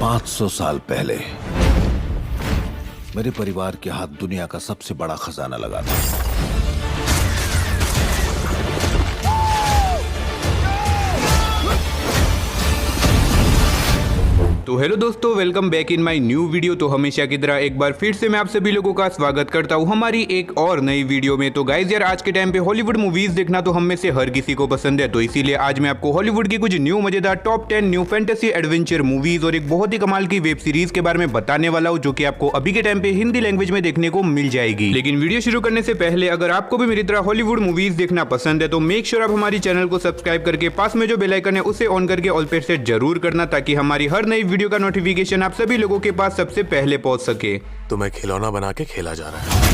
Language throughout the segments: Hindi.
500 साल पहले मेरे परिवार के हाथ दुनिया का सबसे बड़ा खजाना लगा था। तो हेलो दोस्तों, welcome back in my new video. तो हमेशा की तरह एक बार फिर से मैं आप सभी लोगों का स्वागत करता हूं हमारी एक और नई वीडियो में। तो गाइज यार, आज के टाइम पे हॉलीवुड मूवीज देखना तो हम में से हर किसी को पसंद है। तो इसीलिए आज मैं आपको हॉलीवुड की कुछ न्यू मजेदार top 10 new fantasy adventure movies और एक बहुत ही कमाल की वेब सीरीज के बारे में बताने वाला हूँ, जो की आपको अभी के टाइम पे हिंदी लैंग्वेज में देखने को मिल जाएगी। लेकिन वीडियो शुरू करने से पहले अगर आपको भी मेरी तरह हॉलीवुड मूवीज देखना पसंद है तो मेक श्योर आप हमारी चैनल को सब्सक्राइब करके पास में जो बेल आइकन है उसे ऑन करके ऑल पे सेट जरूर करना, ताकि हमारी हर नई वीडियो का नोटिफिकेशन आप सभी लोगों के पास सबसे पहले पहुंच सके। तुम्हें खिलौना बना के खेला जा रहा है।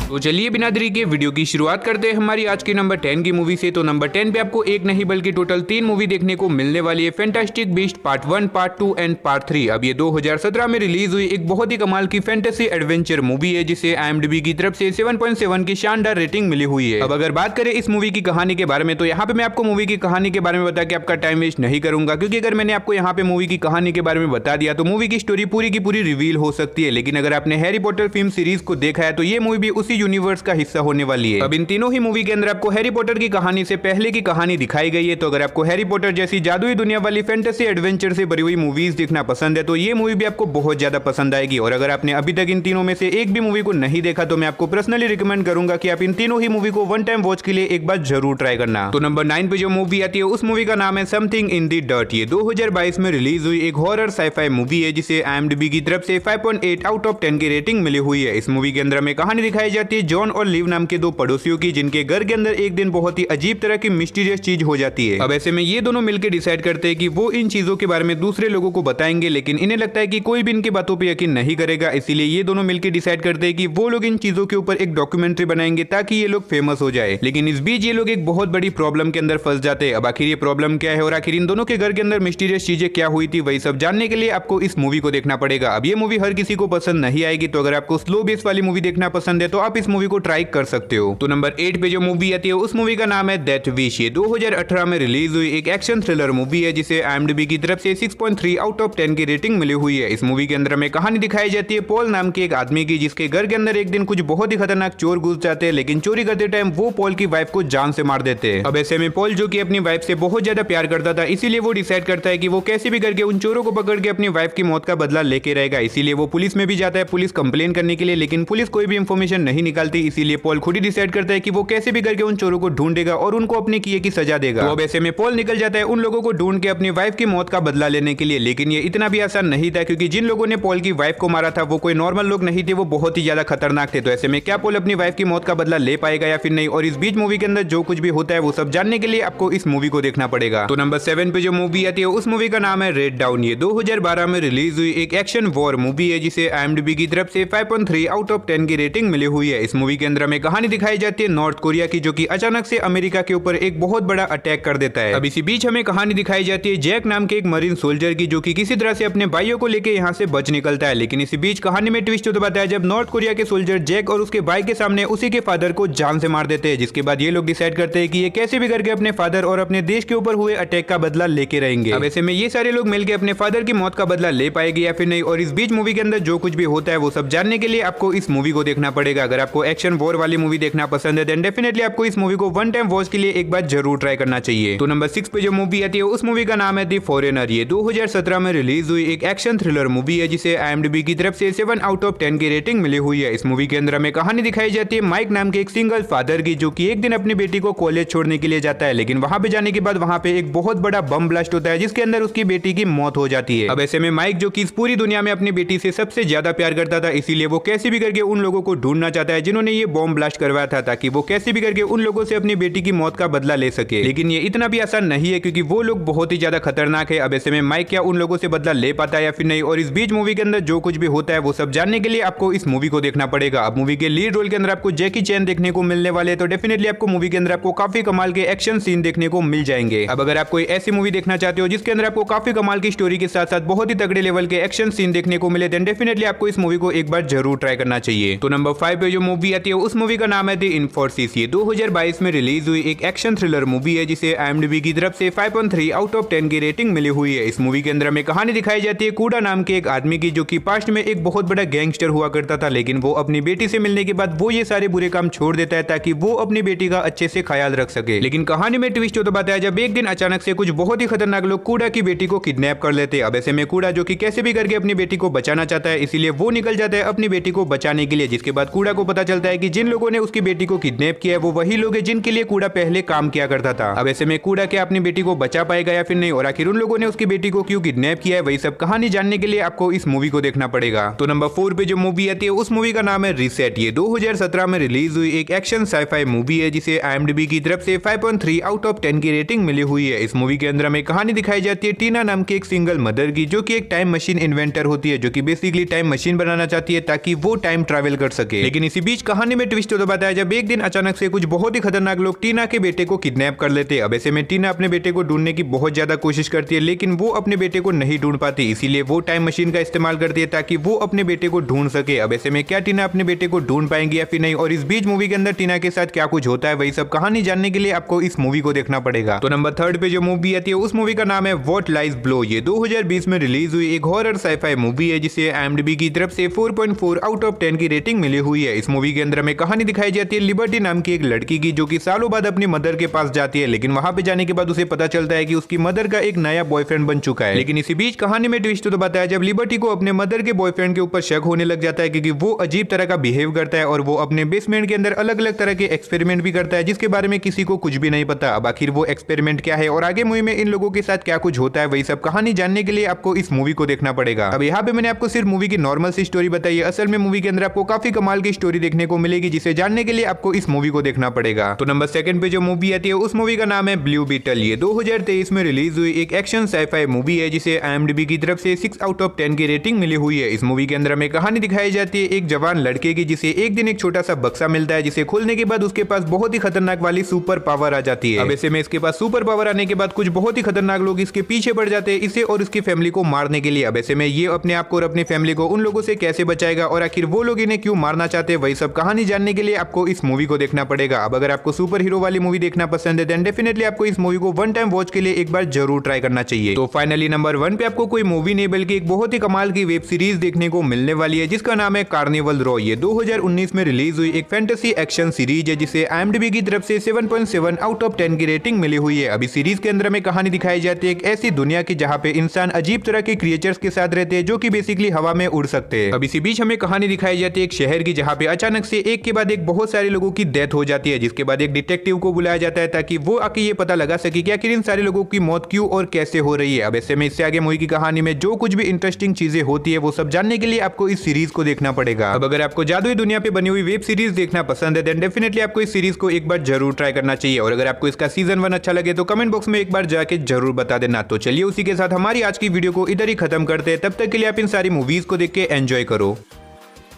तो चलिए बिना देरी के वीडियो की शुरुआत करते हैं हमारी आज की नंबर 10 की मूवी से। तो नंबर 10 पे आपको एक नहीं बल्कि टोटल 3 मूवी देखने को मिलने वाली है। Fantastic beast part 1, part 2 and part 3। अब ये 2017 में रिलीज हुई एक बहुत ही कमाल की फैंटेसी एडवेंचर मूवी है, जिसे IMDb की तरफ से 7.7 की शानदार रेटिंग मिली हुई है। अब अगर बात करें इस मूवी की कहानी के बारे में, तो यहाँ पे मैं आपको मूवी की कहानी के बारे में बता के आपका टाइम वेस्ट नहीं करूंगा, क्योंकि अगर मैंने आपको यहाँ पे मूवी की कहानी के बारे में बता दिया तो मूवी की स्टोरी पूरी की पूरी रिवील हो सकती है। लेकिन अगर आपने हैरी पॉटर फिल्म सीरीज को देखा है तो ये मूवी भी उसी यूनिवर्स का हिस्सा होने वाली है। अब इन तीनों ही मूवी के अंदर आपको हैरी पॉटर की कहानी से पहले की कहानी दिखाई गई है। तो अगर आपको हैरी पॉटर जैसी जादुई दुनिया वाली फैंटेसी एडवेंचर से भरी हुई मूवीज देखना पसंद है तो ये मूवी भी आपको बहुत ज्यादा पसंद आएगी। और अगर आपने अभी तक इन तीनों में से एक भी मूवी को नहीं देखा तो मैं आपको पर्सनली रिकमेंड करूंगा कि आप इन तीनों ही मूवी को वन टाइम वॉच के लिए एक बार जरूर ट्राई करना। तो नंबर 9 पे जो मूवी आती है उस मूवी का नाम है समथिंग इन द डर्ट। ये 2022 में रिलीज हुई एक हॉरर साइफाई मूवी है, जिसे IMDb की तरफ से 5.8 आउट ऑफ 10 की रेटिंग मिली हुई है। इस मूवी के अंदर हमें कहानी दिखाई जाती है जॉन और लिव नाम के दो पड़ोसियों की, जिनके घर के अंदर एक दिन बहुत ही अजीब तरह की मिस्टीरियस चीज हो जाती है। अब ऐसे में ये दोनों मिलकर डिसाइड करते हैं कि वो इन चीजों के बारे में दूसरे लोगों को बताएंगे, लेकिन इन्हें लगता है कि कोई भी इनकी बातों पर यकीन नहीं करेगा। इसीलिए ये दोनों मिलकर डिसाइड करते हैं कि वो लोग इन चीजों के ऊपर एक डॉक्यूमेंट्री बनाएंगे ताकि ये लोग फेमस हो जाए। लेकिन इस बीच ये लोग एक बहुत बड़ी प्रॉब्लम के अंदर फंस जाते हैं। अब आखिर ये प्रॉब्लम क्या है और आखिर इन दोनों के घर के अंदर मिस्टीरियस चीजें क्या हुई थी, वही सब जानने के लिए आपको इस मूवी को देखना पड़ेगा। अब ये मूवी हर किसी को पसंद नहीं आएगी, तो अगर आपको स्लो बेस वाली मूवी देखना पसंद है तो आप इस मूवी को ट्राई कर सकते हो। तो नंबर 8 पे जो मूवी आती है उस मूवी का नाम है डेथ विश। ये 2018 में रिलीज हुई एक एक्शन थ्रिलर मूवी है, जिसे IMDb की तरफ से 6.3 आउट ऑफ 10 की रेटिंग मिली हुई है। इस मूवी के अंदर हमें कहानी दिखाई जाती है पॉल नाम के एक आदमी की, जिसके घर के अंदर एक दिन कुछ बहुत ही खतरनाक चोर घुस जाते हैं, लेकिन चोरी करते टाइम वो पॉल की वाइफ को जान से मार देते हैं। अब ऐसे में पॉल, जो कि अपनी वाइफ से बहुत ज्यादा प्यार करता था, इसीलिए वो डिसाइड करता है कि वो कैसे भी करके उन चोरों को पकड़ के अपनी वाइफ की मौत का बदला लेके रहेगा। इसीलिए वो पुलिस में भी जाता है पुलिस कंप्लेन करने के लिए, लेकिन पुलिस कोई भी इंफॉर्मेशन नहीं निकालती। इसीलिए पॉल खुद ही डिसाइड करता है कि वो कैसे भी करके उन चोरों को ढूंढेगा और उनको अपने किए की सजा देगा। तो अब ऐसे में पॉल निकल जाता है उन लोगों को ढूंढ के अपनी वाइफ की मौत का बदला लेने के लिए। लेकिन ये इतना भी आसान नहीं था, क्योंकि जिन लोगों ने पॉल की वाइफ को मारा था वो कोई नॉर्मल लोग नहीं थे, वो बहुत ही ज्यादा खतरनाक थे। तो ऐसे में क्या पॉल अपनी वाइफ की मौत का बदला ले पाएगा या फिर नहीं, और इस बीच मूवी के अंदर जो कुछ भी होता है वो सब जानने के लिए आपको इस मूवी को देखना पड़ेगा। तो नंबर 7 पे जो मूवी आती है उस मूवी का नाम है रेड डाउन। ये 2012 में रिलीज हुई एक एक्शन वॉर मूवी है, जिसे IMDb की तरफ से 5.3 आउट ऑफ 10 की रेटिंग मिली हुई है। इस मूवी के अंदर हमें कहानी दिखाई जाती है नॉर्थ कोरिया की, जो कि अचानक से अमेरिका के ऊपर एक बहुत बड़ा अटैक कर देता है। अब इसी बीच हमें कहानी दिखाई जाती है जैक नाम के एक मरीन सोल्जर की, जो कि किसी तरह से अपने भाइयों को लेके यहाँ से बच निकलता है। लेकिन इसी बीच कहानी में ट्विस्ट होता बताया जब नॉर्थ कोरिया के सोल्जर जैक और उसके भाई के सामने उसी के फादर को जान से मार देते हैं, जिसके बाद ये लोग डिसाइड करते हैं कि ये कैसे भी करके अपने फादर और अपने देश के ऊपर हुए अटैक का बदला लेके रहेंगे। अब ऐसे में ये सारे लोग मिलकर अपने फादर की मौत का बदला ले पाएंगे या फिर नहीं, और इस बीच मूवी के अंदर जो कुछ भी होता है वो सब जानने के लिए आपको इस मूवी को देखना पड़ेगा। अगर आपको एक्शन वॉर वाली मूवी देखना पसंद है देन डेफिनेटली आपको इस मूवी को वन टाइम वॉच के लिए एक बार जरूर ट्राई करना चाहिए। तो नंबर 6 पे जो मूवी आती है उस मूवी का नाम है द फॉरेनर। ये 2017 में रिलीज हुई एक एक्शन थ्रिलर मूवी है, जिसे IMDb की तरफ से 7 आउट ऑफ 10 की रेटिंग मिली हुई है। इस मूवी के अंदर हमें कहानी दिखाई जाती है माइक नाम के एक सिंगल फादर की, जो कि एक दिन अपनी बेटी को कॉलेज छोड़ने के लिए जाता है, लेकिन वहां पे जाने के बाद वहां पे एक बहुत बड़ा बम ब्लास्ट होता है, जिसके अंदर उसकी बेटी की मौत हो जाती है। अब ऐसे में माइक, जो कि इस पूरी दुनिया में अपनी बेटी से सबसे ज्यादा प्यार करता था, इसीलिए वो कैसे भी करके उन लोगों को ढूंढना चाहता है जिन्होंने ये बॉम्ब ब्लास्ट करवाया था, ताकि वो कैसे भी करके उन लोगों से अपनी बेटी की मौत का बदला ले सके। लेकिन ये इतना भी आसान नहीं है, क्योंकि वो लोग बहुत ही ज्यादा खतरनाक है। अब ऐसे में माइक क्या उन लोगों से बदला ले पाता है या फिर नहीं, और इस बीच मूवी के अंदर जो कुछ भी होता है वो सब जानने के लिए आपको इस मूवी को देखना पड़ेगा। अब मूवी के लीड रोल के अंदर आपको जैकी चैन देखने को मिलने वाले, तो डेफिनेटली आपको मूवी के अंदर आपको काफी कमाल के एक्शन सीन देखने को मिल जाएंगे। अब अगर आप कोई ऐसी मूवी देखना चाहते हो जिसके अंदर आपको काफी कमाल की स्टोरी के साथ साथ बहुत ही तगड़े लेवल के एक्शन सीन देखने को मिले, देन डेफिनेटली आपको इस मूवी को एक बार जरूर ट्राई करना चाहिए। तो नंबर 5 पे जो मूवी आती है उस मूवी का नाम है द इन्फोर्सिस। ये 2022 में रिलीज हुई एक एक्शन थ्रिलर मूवी है जिसे IMDb की तरफ से 5.3 आउट ऑफ 10 की रेटिंग मिली हुई है। इस मूवी के अंदर हमें कहानी दिखाई जाती है कूडा नाम के एक आदमी की, जो कि पास्ट में एक बहुत बड़ा गैंगस्टर हुआ करता था, लेकिन वो अपनी बेटी से मिलने के बाद वो ये सारे बुरे काम छोड़ देता है ताकि वो अपनी बेटी का अच्छे से ख्याल रख सके। लेकिन कहानी में ट्विस्ट तो बताया जब एक दिन अचानक से कुछ बहुत ही खतरनाक लोग कूडा की बेटी को किडनैप कर लेते हैं। अब ऐसे में कूडा, जो कि कैसे भी करके अपनी बेटी को बचाना चाहता है, इसीलिए वो निकल जाता है अपनी बेटी को बचाने के लिए। जिसके बाद कूडा को पता चलता है कि जिन लोगों ने उसकी बेटी को किडनैप किया है वो वही लोग हैं जिनके लिए कूडा पहले काम किया करता था। अब ऐसे में कूडा क्या अपनी बेटी को बचा पाएगा या फिर नहीं, और आखिर उन लोगों ने उसकी बेटी को क्यों किडनैप किया है, वही सब कहानी जानने के लिए आपको इस मूवी को देखना पड़ेगा। तो नंबर 4 पे जो मूवी आती है उस मूवी का नाम है रीसेट। ये 2017 में रिलीज हुई एक एक्शन साइफाई मूवी है जिसे IMDb की तरफ से 5.3 आउट ऑफ 10 की रेटिंग मिली हुई है। इस मूवी के अंदर हमें कहानी दिखाई जाती है टीना नाम की एक सिंगल मदर की, जो कि एक टाइम मशीन इन्वेंटर होती है, जो कि बेसिकली टाइम मशीन बनाना चाहती है ताकि वो टाइम ट्रैवल कर सके। लेकिन इसी बीच कहानी में ट्विस्ट तो बताया जब एक दिन अचानक से कुछ बहुत ही खतरनाक लोग टीना के बेटे को किडनैप कर लेते हैं। अब ऐसे में टीना अपने बेटे को ढूंढने की बहुत ज्यादा कोशिश करती है, लेकिन वो अपने बेटे को नहीं ढूंढ पाती, इसीलिए वो टाइम मशीन का इस्तेमाल करती है ताकि वो अपने बेटे को ढूंढ सके। अब ऐसे में क्या टीना अपने बेटे को ढूंढ पाएंगी या फिर नहीं, और इस बीच मूवी के अंदर टीना के साथ क्या कुछ होता है, वही सब कहानी जानने के लिए आपको इस मूवी को देखना पड़ेगा। तो नंबर 3 पे जो मूवी आती है उस मूवी का नाम है व्हाट लाइज बिलो। ये 2020 में रिलीज हुई एक हॉरर साइफाई मूवी है जिसे IMDb की तरफ से 4.4 आउट ऑफ 10 की रेटिंग मिली हुई है। इस मूवी के अंदर हमें कहानी दिखाई जाती है लिबर्टी नाम की एक लड़की की, जो कि सालों बाद अपनी मदर के पास जाती है, लेकिन वहां पे जाने के बाद उसे पता चलता है कि उसकी मदर का एक नया बॉयफ्रेंड बन चुका है। लेकिन इसी बीच कहानी में ट्विस्ट तो बताया जब लिबर्टी को अपने मदर के बॉयफ्रेंड के ऊपर शक होने लग जाता है, क्योंकि वो अजीब तरह का बिहेव करता है और वो अपने बेसमेंट के अंदर अलग अलग तरह के एक्सपेरिमेंट भी करता है जिसके बारे में किसी को कुछ भी नहीं पता। अब आखिर वो एक्सपेरिमेंट क्या है और आगे मूवी में इन लोगों के साथ क्या कुछ होता है, वही सब कहानी जानने के लिए आपको इस मूवी को देखना पड़ेगा। अब यहाँ पे मैंने आपको सिर्फ मूवी की नॉर्मल सी स्टोरी बताई है, असल में मूवी के अंदर आपको काफी कमाल की स्टोरी देखने को मिलेगी, जिसे जानने के लिए आपको इस मूवी को देखना पड़ेगा। तो नंबर 2 पे जो मूवी आती है उस मूवी का नाम है ब्लू बीटल। ये 2023 में रिलीज हुई एक एक्शन साइफाई मूवी है जिसे IMDb की तरफ से 6 आउट ऑफ 10 की रेटिंग मिली हुई है। इस मूवी के अंदर हमें कहानी दिखाई जाती है एक जवान लड़के की, जिसे एक दिन एक छोटा सा बक्सा मिलता है, जिसे खोलने के बाद उसके पास बहुत ही खतरनाक वाली सुपर पावर आ जाती है। अब ऐसे में इसके पास सुपर पावर आने के बाद कुछ बहुत ही खतरनाक लोग इसके पीछे पड़ जाते हैं इसे और इसकी फैमिली को मारने के लिए। अब ऐसे में ये अपने आप को और अपनी फैमिली को उन लोगों से कैसे बचाएगा और आखिर वो लोग इन्हें क्यों मारना चाहते हैं, वही सब कहानी जानने के लिए आपको इस मूवी को देखना पड़ेगा। अब अगर आपको सुपर हीरो वाली मूवी देखना पसंद है देन डेफिनेटली आपको इस मूवी को वन टाइम वॉच के लिए एक बार जरूर ट्राई करना चाहिए। तो फाइनली नंबर 1 पे आपको कोई मूवी नहीं बल्कि एक बहुत ही कमाल की वेब सीरीज देखने को मिलने वाली है जिसका नाम है कार्निवल रॉ। ये 2019 में रिलीज हुई एक फैंटेसी एक्शन सीरीज है जिसे IMDb की तरफ से 7.7 आउट ऑफ 10 की रेटिंग मिली हुई है। अभी सीरीज के अंदर हमें कहानी दिखाई जाती है एक ऐसी दुनिया की जहाँ पे इंसान अजीब तरह के क्रिएचर्स के साथ रहते हैं जो कि बेसिकली हवा में उड़ सकते हैं। अब इसी बीच हमें कहानी दिखाई जाती है एक शहर की जहाँ पे अचानक से एक के बाद एक बहुत सारे लोगों की डेथ हो जाती है, जिसके बाद एक डिटेक्टिव को बुलाया जाता है ताकि वो आके ये पता लगा सके कि आखिर इन सारे लोगों की मौत क्यों और कैसे हो रही है। अब ऐसे में इससे आगे मूवी की कहानी में जो कुछ भी इंटरेस्टिंग चीजें होती है वो सब जानने के लिए आपको इस सीरीज को देखना पड़ेगा। अब अगर आपको जादुई दुनिया पे बनी हुई वेब सीरीज देखना पसंद है देन डेफिनेटली आपको इस सीरीज को एक बार जरूर ट्राई करना चाहिए, और अगर आपको इसका सीजन 1 अच्छा लगे तो कमेंट बॉक्स में एक बार जाके जरूर बता देना। तो चलिए उसी के साथ हमारी आज की वीडियो को इधर ही खत्म करते हैं, तब तक के लिए आप इन सारी मूवीज को देख के एंजॉय करो।